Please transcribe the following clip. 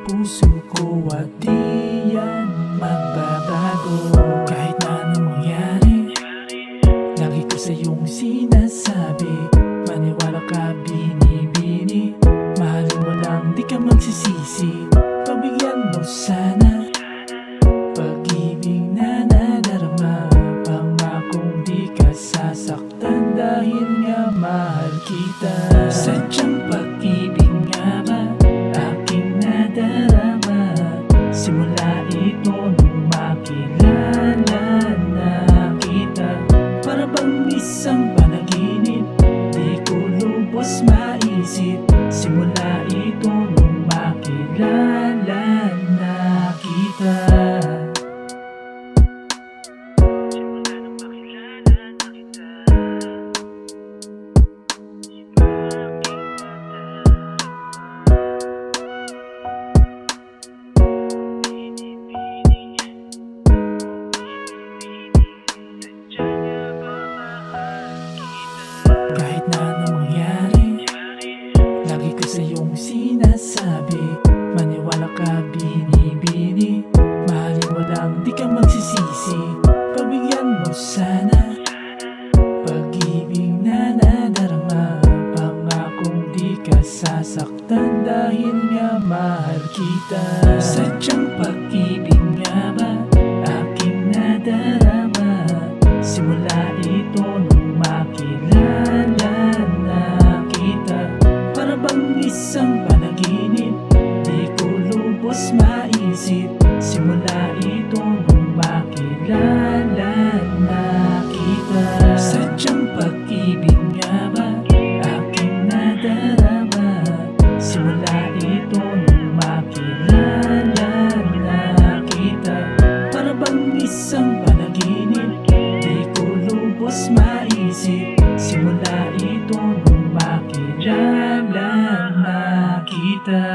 puso ko at di yan magbabago. Kahit na anong mangyari, lagi ko sa iyong sinasabi, maniwala ka binibini, mahalin mo lang di ka magsisisi. Pagbigyan mo sana pag-ibig na nadarama, pangakong di ka sasaktan dahil nga mahal kita. Sadyang pag-ibig nga ba aking nadarama, simula ito nung makilala na kita. Para bang isang panaginip, di ko lubos maisip, simula ito nung makilala na kita. Kahit na anong mangyari, lagi ko sa iyong sinasabi, maniwala ka binibini, mahalin mo lang di ka magsisisi. Pagbigyan mo sana pag-ibig na nadarama, pangakong di ka sasaktan dahil nga mahal kita. Sadyang pag-ibig nga ba aking nadarama, simula ito nung makilala na kita. Para bang isang panaginip, di ko lubos maisip, simula ito nung makilala na kita. Sadyang pag-ibig nga ba aking nadarama, simula ito nung makilala na kita. Para bang isang panaginip, di ko lubos maisip, simula ito nung makilala na kita.